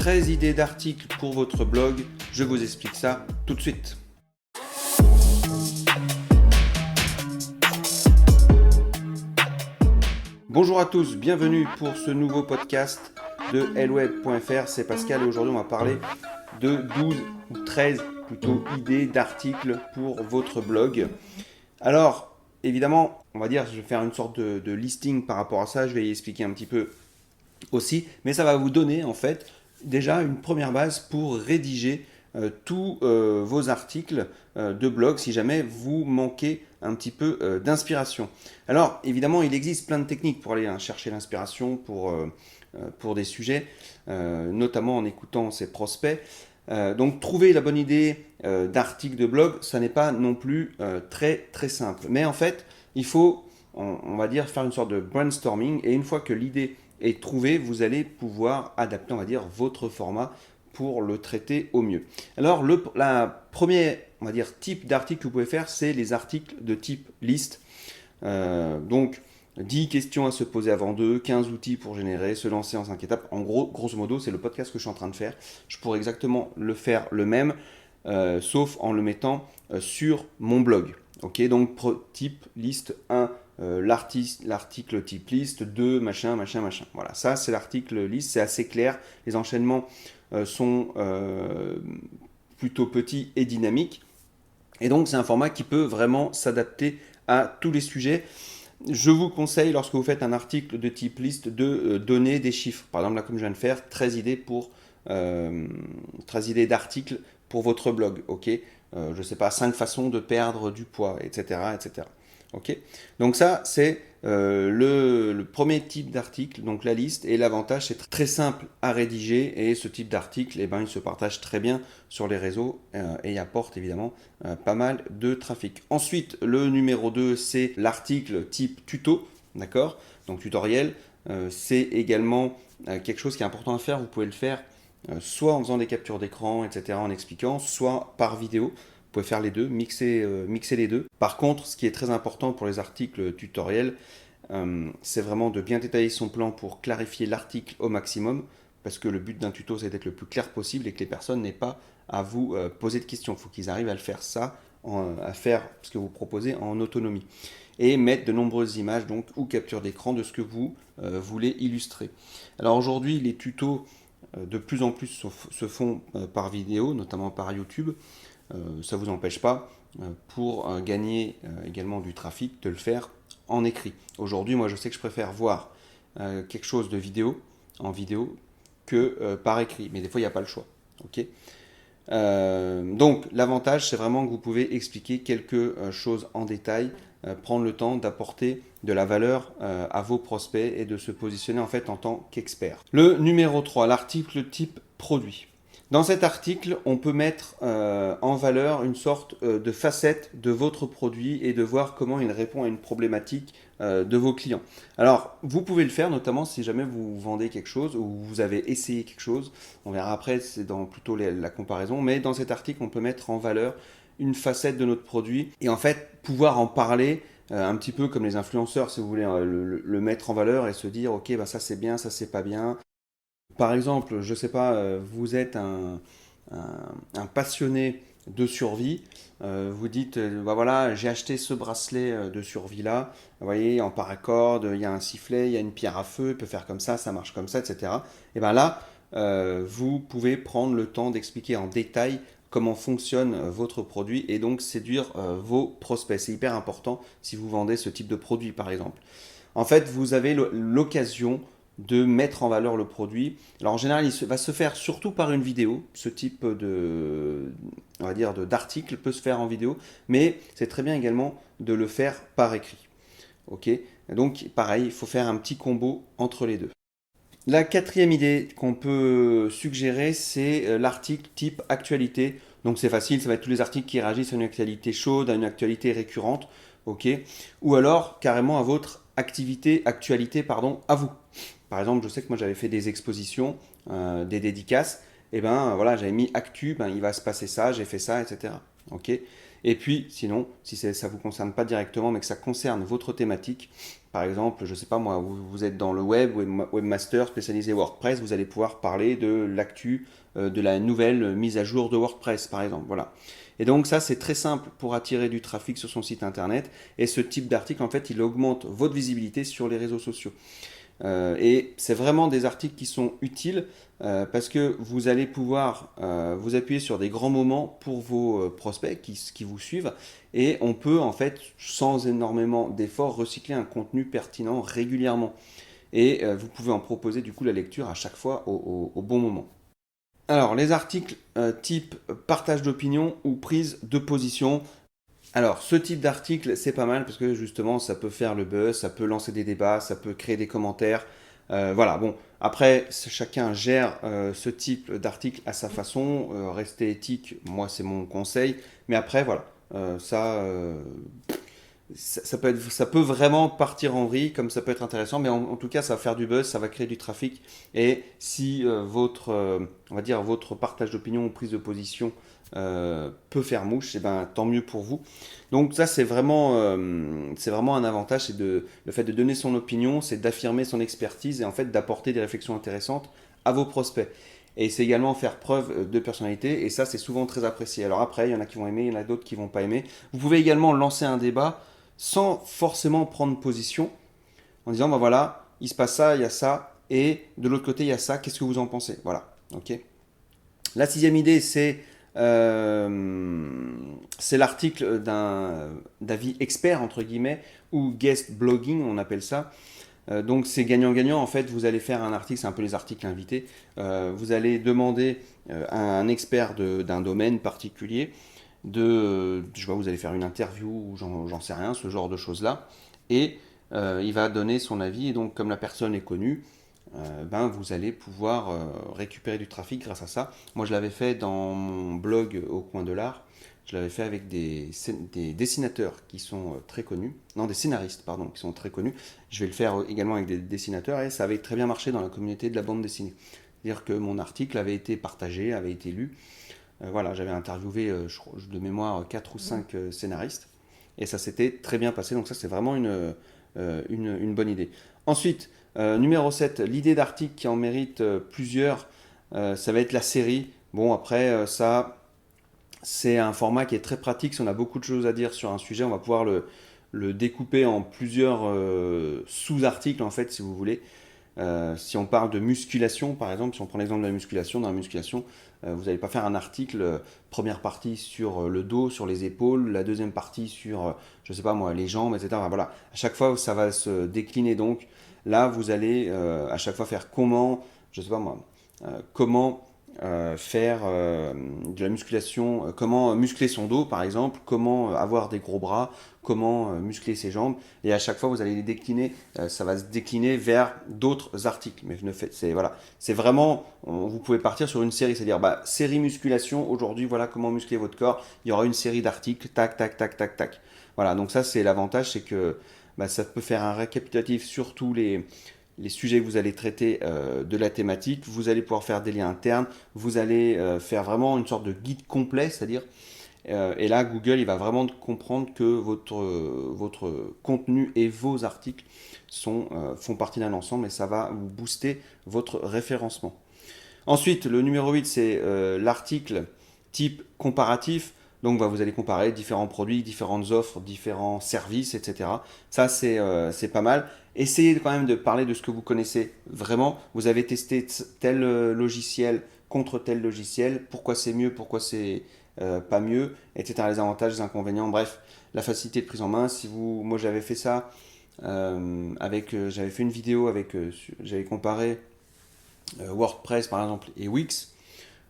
13 idées d'articles pour votre blog. Je vous explique ça tout de suite. Bonjour à tous, bienvenue pour ce nouveau podcast de lweb.fr. C'est Pascal et aujourd'hui on va parler de 12 ou 13 plutôt idées d'articles pour votre blog. Alors évidemment, on va dire, je vais faire une sorte de listing par rapport à ça, je vais y expliquer un petit peu aussi, mais ça va vous donner en fait déjà une première base pour rédiger tous vos articles de blog si jamais vous manquez un petit peu d'inspiration. Alors évidemment il existe plein de techniques pour aller chercher l'inspiration pour des sujets, notamment en écoutant ses prospects. Donc trouver la bonne idée d'article de blog, ça n'est pas non plus très simple. Mais en fait, il faut, on va dire, faire une sorte de brainstorming et une fois que l'idée est trouvée, vous allez pouvoir adapter, on va dire, votre format pour le traiter au mieux. Alors la première, on va dire, type d'article que vous pouvez faire, c'est les articles de type liste. Donc 10 questions à se poser avant d'eux, 15 outils pour générer, se lancer en 5 étapes. En gros, grosso modo, c'est le podcast que je suis en train de faire. Je pourrais exactement le faire le même, sauf en le mettant sur mon blog. Ok, donc type liste 1, l'article type liste 2, machin. Voilà, ça c'est l'article liste, c'est assez clair. Les enchaînements sont plutôt petits et dynamiques. Et donc c'est un format qui peut vraiment s'adapter à tous les sujets. Je vous conseille, lorsque vous faites un article de type liste, de donner des chiffres. Par exemple, là, comme je viens de faire, 13 idées d'articles pour votre blog. Ok, je ne sais pas, 5 façons de perdre du poids, etc. Ok, donc ça, c'est le premier type d'article, donc la liste. Et l'avantage, c'est très simple à rédiger. Et ce type d'article, il se partage très bien sur les réseaux et apporte évidemment pas mal de trafic. Ensuite, le numéro 2, c'est l'article type tuto. D'accord, donc tutoriel. C'est également quelque chose qui est important à faire. Vous pouvez le faire soit en faisant des captures d'écran, etc., en expliquant, soit par vidéo. Vous pouvez faire les deux, mixer les deux. Par contre, ce qui est très important pour les articles tutoriels, c'est vraiment de bien détailler son plan pour clarifier l'article au maximum, parce que le but d'un tuto, c'est d'être le plus clair possible et que les personnes n'aient pas à vous poser de questions. Il faut qu'ils arrivent à le faire à faire ce que vous proposez en autonomie. Et mettre de nombreuses images donc, ou captures d'écran de ce que vous voulez illustrer. Alors aujourd'hui, les tutos de plus en plus se font par vidéo, notamment par YouTube. Ça ne vous empêche pas, pour gagner également du trafic, de le faire en écrit. Aujourd'hui, moi, je sais que je préfère voir quelque chose de en vidéo, que par écrit. Mais des fois, il n'y a pas le choix. Okay, donc, l'avantage, c'est vraiment que vous pouvez expliquer quelque chose en détail, prendre le temps d'apporter de la valeur à vos prospects et de se positionner en fait en tant qu'expert. Le numéro 3, l'article type produit. Dans cet article, on peut mettre en valeur une sorte de facette de votre produit et de voir comment il répond à une problématique de vos clients. Alors, vous pouvez le faire notamment si jamais vous vendez quelque chose ou vous avez essayé quelque chose. On verra après, c'est dans plutôt la comparaison. Mais dans cet article, on peut mettre en valeur une facette de notre produit et en fait pouvoir en parler un petit peu comme les influenceurs, si vous voulez, le mettre en valeur et se dire, ok, bah ça c'est bien, ça c'est pas bien. Par exemple, je ne sais pas, vous êtes un passionné de survie, vous dites, bah voilà, j'ai acheté ce bracelet de survie là, vous voyez, en paracorde, il y a un sifflet, il y a une pierre à feu, il peut faire comme ça marche comme ça, etc. Et bien là, vous pouvez prendre le temps d'expliquer en détail comment fonctionne votre produit et donc séduire vos prospects. C'est hyper important si vous vendez ce type de produit, par exemple. En fait, vous avez l'occasion de mettre en valeur le produit. Alors en général, il va se faire surtout par une vidéo. Ce type on va dire, d'article peut se faire en vidéo, mais c'est très bien également de le faire par écrit. Ok, donc pareil, il faut faire un petit combo entre les deux. La quatrième idée qu'on peut suggérer, c'est l'article type actualité. Donc c'est facile, ça va être tous les articles qui réagissent à une actualité chaude, à une actualité récurrente, ok, ou alors carrément à votre actualité, à vous. Par exemple, je sais que moi j'avais fait des expositions, des dédicaces, et ben voilà, j'avais mis actu, ben il va se passer ça, j'ai fait ça, etc. Ok. Et puis, sinon, si ça ne vous concerne pas directement, mais que ça concerne votre thématique, par exemple, je ne sais pas moi, vous êtes dans le webmaster spécialisé WordPress, vous allez pouvoir parler de l'actu, de la nouvelle mise à jour de WordPress, par exemple. Voilà. Et donc ça, c'est très simple pour attirer du trafic sur son site internet. Et ce type d'article, en fait, il augmente votre visibilité sur les réseaux sociaux. Et c'est vraiment des articles qui sont utiles parce que vous allez pouvoir vous appuyer sur des grands moments pour vos prospects qui vous suivent et on peut en fait sans énormément d'efforts recycler un contenu pertinent régulièrement et vous pouvez en proposer du coup la lecture à chaque fois au bon moment. Alors les articles type partage d'opinion ou prise de position. Alors, ce type d'article, c'est pas mal parce que justement, ça peut faire le buzz, ça peut lancer des débats, ça peut créer des commentaires. Voilà, bon, après, chacun gère ce type d'article à sa façon. Rester éthique, moi, c'est mon conseil. Mais après, voilà, ça peut vraiment partir en vrille, comme ça peut être intéressant, mais en tout cas, ça va faire du buzz, ça va créer du trafic. Et si on va dire, votre partage d'opinion ou prise de position peut faire mouche, et ben, tant mieux pour vous. Donc ça, c'est vraiment un avantage, le fait de donner son opinion, c'est d'affirmer son expertise et en fait d'apporter des réflexions intéressantes à vos prospects. Et c'est également faire preuve de personnalité, et ça, c'est souvent très apprécié. Alors après, il y en a qui vont aimer, il y en a d'autres qui vont pas aimer. Vous pouvez également lancer un débat sans forcément prendre position, en disant, ben voilà, il se passe ça, il y a ça, et de l'autre côté, il y a ça, qu'est-ce que vous en pensez? Voilà, ok. La sixième idée, c'est l'article d'avis expert, entre guillemets, ou guest blogging, on appelle ça. Donc c'est gagnant-gagnant, en fait, vous allez faire un article, c'est un peu les articles invités, vous allez demander à un expert d'un domaine particulier, je vois, vous allez faire une interview, ou j'en sais rien, ce genre de choses-là, et il va donner son avis, et donc comme la personne est connue, ben, vous allez pouvoir récupérer du trafic grâce à ça. Moi, je l'avais fait dans mon blog Au Coin de l'Art. Je l'avais fait avec des dessinateurs qui sont très connus. Non, des scénaristes, pardon, qui sont très connus. Je vais le faire également avec des dessinateurs et ça avait très bien marché dans la communauté de la bande dessinée. C'est-à-dire que mon article avait été partagé, avait été lu. Voilà, j'avais interviewé, de mémoire, 4 ou 5 scénaristes. Et ça s'était très bien passé. Donc ça, c'est vraiment une bonne idée. Ensuite, numéro 7, l'idée d'article qui en mérite plusieurs, ça va être la série. Bon, après, ça, c'est un format qui est très pratique. Si on a beaucoup de choses à dire sur un sujet, on va pouvoir le découper en plusieurs sous-articles, en fait, si vous voulez. Si on parle de musculation, par exemple, si on prend l'exemple de la musculation, dans la musculation, vous n'allez pas faire un article, première partie sur le dos, sur les épaules, la deuxième partie sur, je sais pas moi, les jambes, etc. Voilà, à chaque fois, ça va se décliner. Donc là, vous allez à chaque fois faire comment, je sais pas moi, comment faire de la musculation, comment muscler son dos par exemple, comment avoir des gros bras, comment muscler ses jambes, et à chaque fois vous allez les décliner, ça va se décliner vers d'autres articles. Mais c'est vraiment, vous pouvez partir sur une série, c'est-à-dire bah, série musculation, aujourd'hui voilà comment muscler votre corps, il y aura une série d'articles, tac, tac, tac, tac, tac. Voilà, donc ça c'est l'avantage, c'est que bah, ça peut faire un récapitulatif sur tous les sujets que vous allez traiter de la thématique, vous allez pouvoir faire des liens internes, vous allez faire vraiment une sorte de guide complet, c'est-à-dire, et là Google il va vraiment comprendre que votre contenu et vos articles font partie d'un ensemble et ça va vous booster votre référencement. Ensuite, le numéro 8, c'est l'article type comparatif. Donc, bah, vous allez comparer différents produits, différentes offres, différents services, etc. Ça, c'est pas mal. Essayez quand même de parler de ce que vous connaissez vraiment. Vous avez testé tel logiciel contre tel logiciel. Pourquoi c'est mieux, pourquoi c'est pas mieux, etc. Les avantages, les inconvénients, bref, la facilité de prise en main. Moi, j'avais fait ça j'avais fait une vidéo j'avais comparé WordPress par exemple et Wix.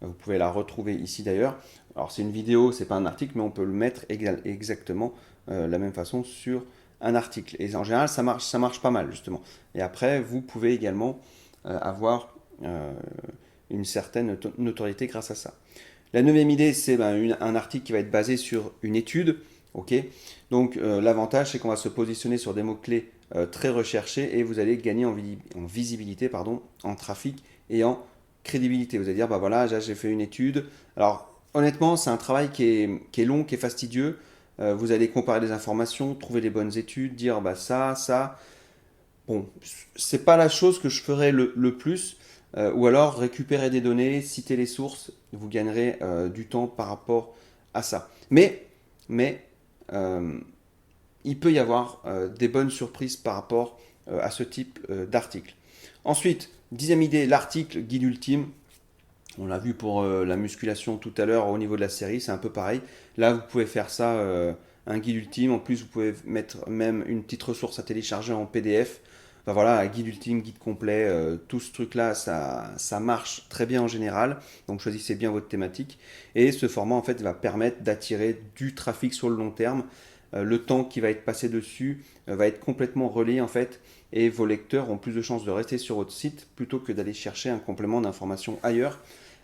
Vous pouvez la retrouver ici d'ailleurs. Alors c'est une vidéo, c'est pas un article, mais on peut le mettre exactement la même façon sur un article. Et en général, ça marche pas mal justement. Et après, vous pouvez également avoir une certaine notoriété grâce à ça. La neuvième idée, c'est un article qui va être basé sur une étude. Ok. Donc l'avantage, c'est qu'on va se positionner sur des mots-clés très recherchés et vous allez gagner en visibilité, pardon, en trafic et en crédibilité. Vous allez dire, bah voilà, j'ai fait une étude. Alors, honnêtement, c'est un travail qui est long, qui est fastidieux. Vous allez comparer des informations, trouver les bonnes études, dire bah ça. Bon, c'est pas la chose que je ferais le plus. Ou alors récupérer des données, citer les sources, vous gagnerez du temps par rapport à ça. Mais euh, il peut y avoir des bonnes surprises par rapport à ce type d'article. Ensuite, 10e idée, l'article guide ultime. On l'a vu pour la musculation tout à l'heure au niveau de la série, c'est un peu pareil. Là, vous pouvez faire ça, un guide ultime. En plus, vous pouvez mettre même une petite ressource à télécharger en PDF. Enfin, voilà, un guide ultime, guide complet, tout ce truc-là, ça marche très bien en général. Donc choisissez bien votre thématique. Et ce format, en fait, va permettre d'attirer du trafic sur le long terme. Le temps qui va être passé dessus va être complètement relayé, en fait. Et vos lecteurs ont plus de chances de rester sur votre site plutôt que d'aller chercher un complément d'information ailleurs.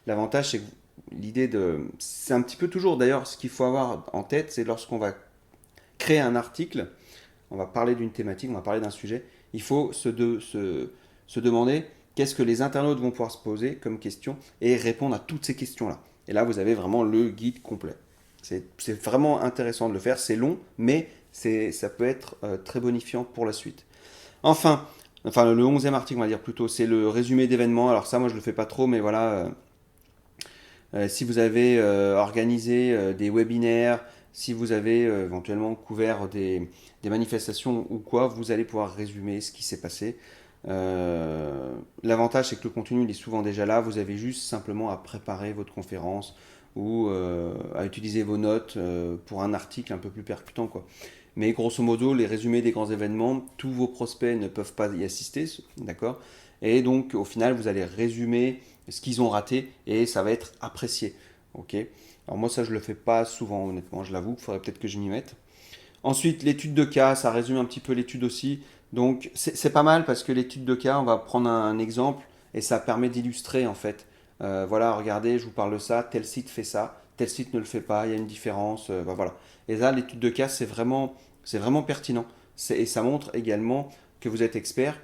L'avantage, c'est que l'idée de... C'est un petit peu toujours, d'ailleurs, ce qu'il faut avoir en tête, c'est lorsqu'on va créer un article, on va parler d'une thématique, on va parler d'un sujet, il faut se demander qu'est-ce que les internautes vont pouvoir se poser comme question et répondre à toutes ces questions-là. Et là, vous avez vraiment le guide complet. C'est vraiment intéressant de le faire, c'est long, mais ça peut être très bonifiant pour la suite. Enfin, le 11e article, on va dire plutôt, c'est le résumé d'événements. Alors ça, moi, je le fais pas trop, mais voilà, si vous avez organisé des webinaires, si vous avez éventuellement couvert des manifestations ou quoi, vous allez pouvoir résumer ce qui s'est passé. L'avantage, c'est que le contenu il est souvent déjà là. Vous avez juste simplement à préparer votre conférence ou à utiliser vos notes pour un article un peu plus percutant, quoi. Mais grosso modo, les résumés des grands événements, tous vos prospects ne peuvent pas y assister, d'accord? Et donc, au final, vous allez résumer ce qu'ils ont raté et ça va être apprécié, ok? Alors moi, ça, je le fais pas souvent, honnêtement, je l'avoue. Il faudrait peut-être que je m'y mette. Ensuite, l'étude de cas, ça résume un petit peu l'étude aussi. Donc, c'est pas mal parce que l'étude de cas, on va prendre un exemple et ça permet d'illustrer en fait. Voilà, regardez, je vous parle de ça, tel site fait ça, tel site ne le fait pas, il y a une différence, bah, voilà. Et là, l'étude de cas, c'est vraiment pertinent. Et ça montre également que vous êtes expert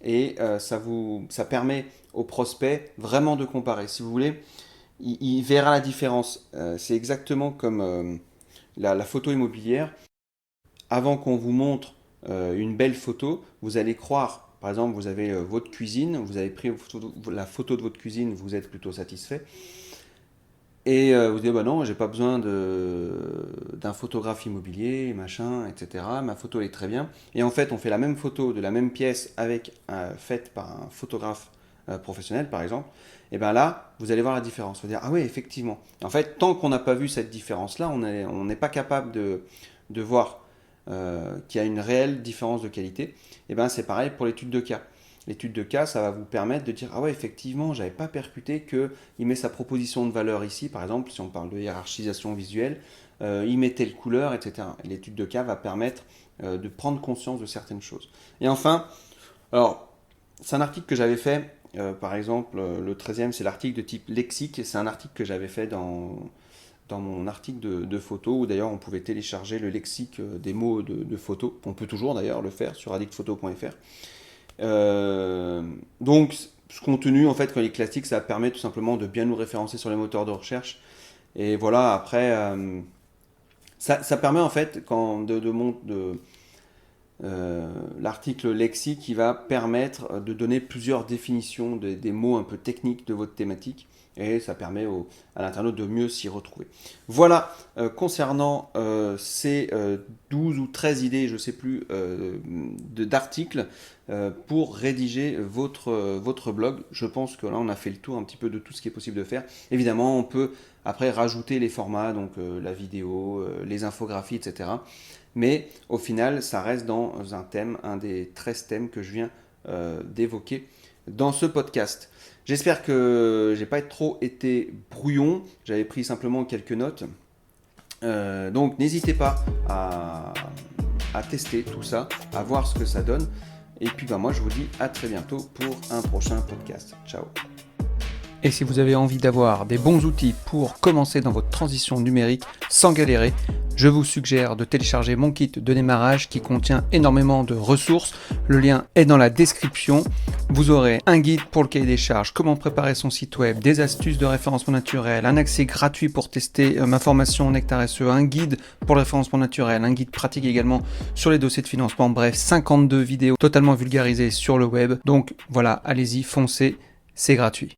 et ça permet au prospect vraiment de comparer. Si vous voulez, il verra la différence. C'est exactement comme la photo immobilière. Avant qu'on vous montre une belle photo, vous allez croire, par exemple, vous avez votre cuisine, vous avez pris la photo de votre cuisine, vous êtes plutôt satisfait. Et vous dites, bah non, j'ai pas besoin d'un photographe immobilier, machin, etc. Ma photo est très bien. Et en fait, on fait la même photo de la même pièce faite par un photographe professionnel, par exemple. Et bien là, vous allez voir la différence. Vous allez dire, ah oui, effectivement. En fait, tant qu'on n'a pas vu cette différence-là, on n'est pas capable de voir qu'il y a une réelle différence de qualité. Et bien c'est pareil pour l'étude de cas. L'étude de cas, ça va vous permettre de dire ah ouais, effectivement, j'avais pas percuté qu'il met sa proposition de valeur ici, par exemple, si on parle de hiérarchisation visuelle, il met telle couleur, etc. Et l'étude de cas va permettre de prendre conscience de certaines choses. Et enfin, alors, c'est un article que j'avais fait, par exemple, le 13e, c'est l'article de type lexique, c'est un article que j'avais fait dans mon article de photo, où d'ailleurs on pouvait télécharger le lexique des mots de photo. On peut toujours d'ailleurs le faire sur addictphoto.fr. Donc, ce contenu, en fait, quand il est classique, ça permet tout simplement de bien nous référencer sur les moteurs de recherche. Et voilà, après, ça permet en fait l'article lexique qui va permettre de donner plusieurs définitions des mots un peu techniques de votre thématique. Et ça permet à l'internaute de mieux s'y retrouver. Voilà, concernant ces 12 ou 13 idées, je ne sais plus, d'articles pour rédiger votre blog. Je pense que là, on a fait le tour un petit peu de tout ce qui est possible de faire. Évidemment, on peut après rajouter les formats, donc la vidéo, les infographies, etc. Mais au final, ça reste dans un thème, un des 13 thèmes que je viens d'évoquer dans ce podcast. J'espère que j'ai pas trop été brouillon, j'avais pris simplement quelques notes. Donc n'hésitez pas à tester tout ça, à voir ce que ça donne. Et puis moi je vous dis à très bientôt pour un prochain podcast. Ciao. Et si vous avez envie d'avoir des bons outils pour commencer dans votre transition numérique sans galérer, je vous suggère de télécharger mon kit de démarrage qui contient énormément de ressources. Le lien est dans la description. Vous aurez un guide pour le cahier des charges, comment préparer son site web, des astuces de référencement naturel, un accès gratuit pour tester ma formation Nectar SEO, un guide pour le référencement naturel, un guide pratique également sur les dossiers de financement. Bref, 52 vidéos totalement vulgarisées sur le web. Donc voilà, allez-y, foncez, c'est gratuit.